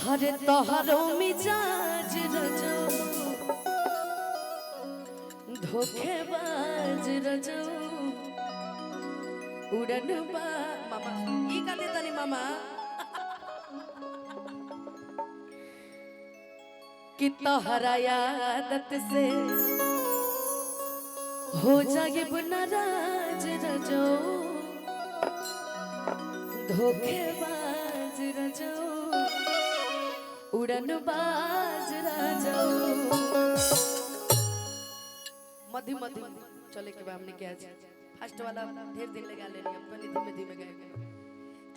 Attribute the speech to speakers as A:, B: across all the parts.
A: हरे तोहरो मिजाज रजो धोखेबाज रजो उड़न बा मामा ई का देता नहीं मामा कि तोहरा आदत से हो जाए नाराज रजो धोखेबाज रजो उड़न बाज रजो मधी मधी चले के बाद हमने क्या फर्स्ट वाला ढेर दिन लगा लेनी अपने धीमे धीमे गाएंगे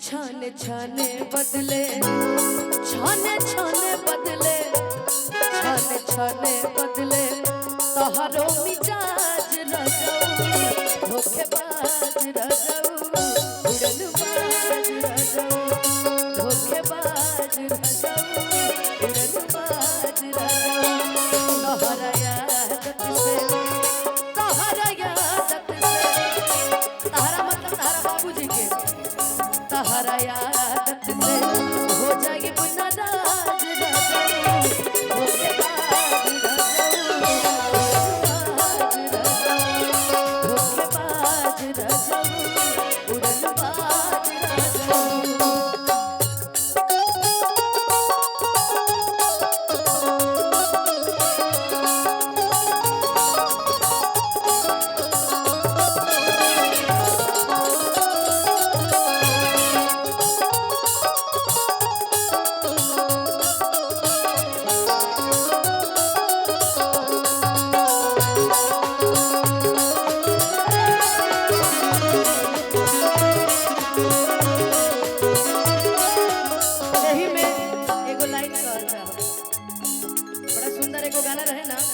A: छाने छाने बदले छाने छाने बदले छाने छाने बदले तोहरो मिजाज रजो धोखेबाज रजो उड़न बाज रजो धोखेबाज रजो उड़न बाज रजो तोहरा आदत से तोहरा आदत से तोहरा मतलब तोहरा बाबूजी के तोहरा आदत से हो जाए नाराज रजो धोखेबाज रजो उड़न बाज रजो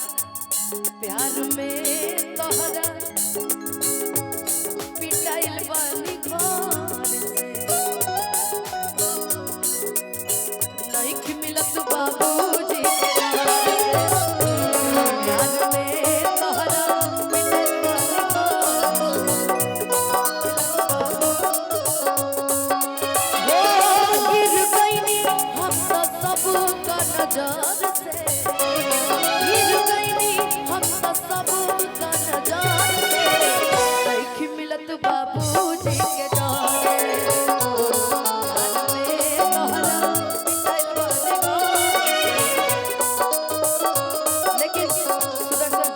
A: प्यार में तोहरा पिटाइल बानी घर से नहीं कि मिलत बाबूजी प्यार में तोहरा पिटाइल बानी गिर गईनी हम तो सब का नजर से बाबूजी के डरे लेकिन सुदर्शन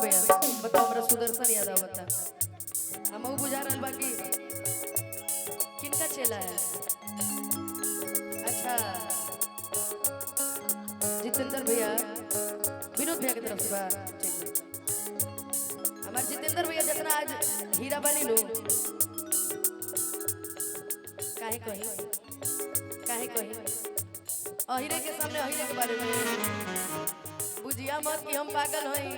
A: भैया बताओ हमरा सुदर्शन याद आवता हम बुझा रहल बा कि किनका चेला है अच्छा जितेंद्र भैया विनोद भैया की तरफ से बा ठीक हमारे जितेंद्र भैया जितना आज हीरा बनी लो काहे कही अहिरे के सामने अहिरे के बारे में बुझिया मत कि हम पागल हई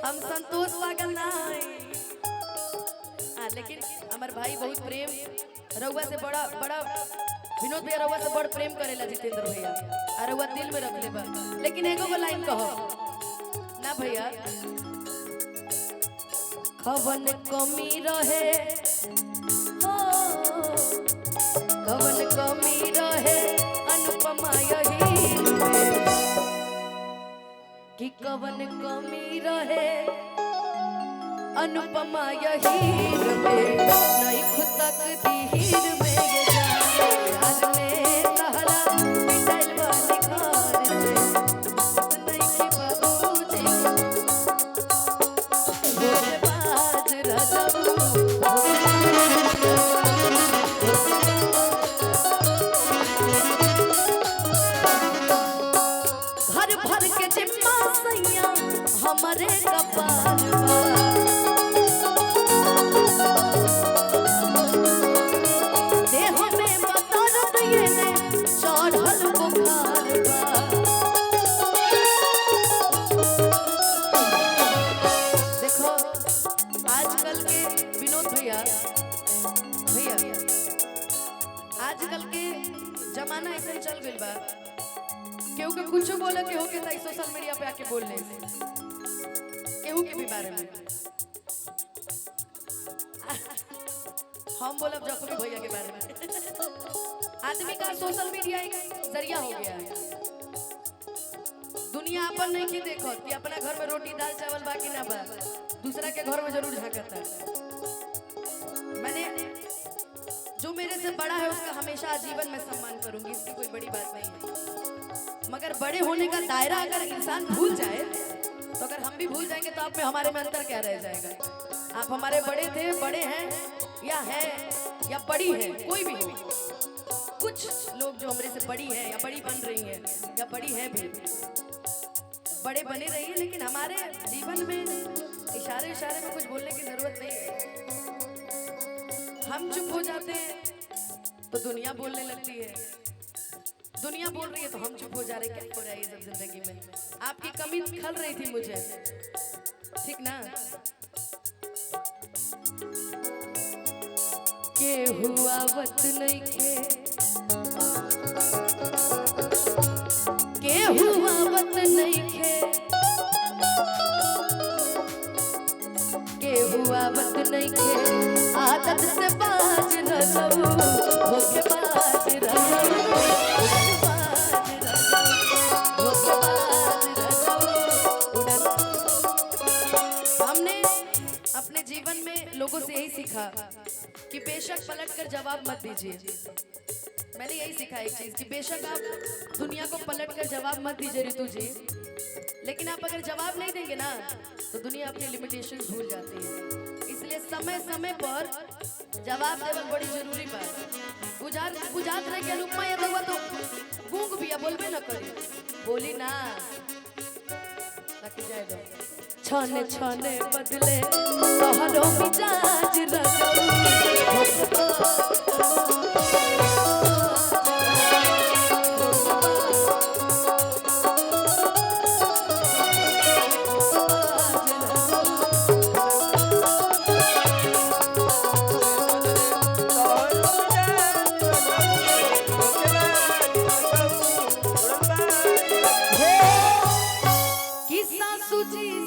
A: हम संतोष पागल ना हई लेकिन हमार भाई बहुत प्रेम रउआ से बड़ा बड़ा विनोद भैया रउआ से बड़ प्रेम करेला जितेंद्र भैया और रउआ दिल में रख ले बा लेकिन एगो को लाइन कहो ना भैया कवन कमी रहे हो कवन कमी रहे अनुपमा यही कि कवन कमी रहे अनुपमा यही में नहीं खुद तक दीर में ये प्यार में कहला पिटाइल वाली घर से नहीं कि बाबूजी घर भर के जिम्मा सैया हमारे कपाल देह में बदौलत ये ने चढ़ल बुखार देखो आजकल के विनोद भैया आजकल के जमाना ऐसे चल गइल बा केहू के कुछ बोले केहू के सोशल मीडिया पे आके बोल ले केहू के भी बारे में हम बोलब जखमी भैया के बारे में आदमी का सोशल मीडिया एक जरिया हो गया है। दुनिया अपन नहीं की देखो कि अपना घर में रोटी दाल चावल बाकी ना बा, दूसरा के घर में जरूर झांकता है। मैंने जो मेरे से बड़ा है उसका हमेशा आजीवन में सम्मान करूंगी, इसकी कोई बड़ी बात नहीं है। मगर बड़े होने का दायरा अगर इंसान भूल जाए तो अगर हम भी भूल जाएंगे तो आप में हमारे में अंतर क्या रह जाएगा। आप हमारे बड़े थे, बड़े हैं या बड़ी है, कोई भी हो। कुछ लोग जो हमारे से बड़ी है या बड़ी बन रही है या बड़ी है भी, बड़े बने रहिए, लेकिन हमारे जीवन में इशारे में कुछ बोलने की जरूरत नहीं है। हम चुप हो जाते हैं तो दुनिया बोलने लगती है, दुनिया बोल रही है तो हम चुप हो जा रहे। क्या हो रहा है ये सब जिंदगी में? आपकी कमी खल रही थी मुझे, ठीक ना? के हुआ वत नहीं खे, के हुआ वत नहीं खे, के हुआ वत नहीं खे, आदत से बाज रहूं, होके बाज रहूं, अपने जीवन में लोगों से यही सीखा कि बेशक पलट कर जवाब मत दीजिए। मैंने यही सीखा एक चीज कि बेशक आप दुनिया को पलट कर जवाब मत दीजिए ऋतु जी, लेकिन आप अगर जवाब नहीं देंगे ना तो दुनिया अपनी लिमिटेशन भूल जाती है। इसलिए समय समय पर जवाब देना बड़ी जरूरी बात। बुझात रहे के रूप में ये तो गूंग भी बोलबे न करी, बोली ना बाकी जाए दो। छाने छाने बदले तोहरो मिजाज रखो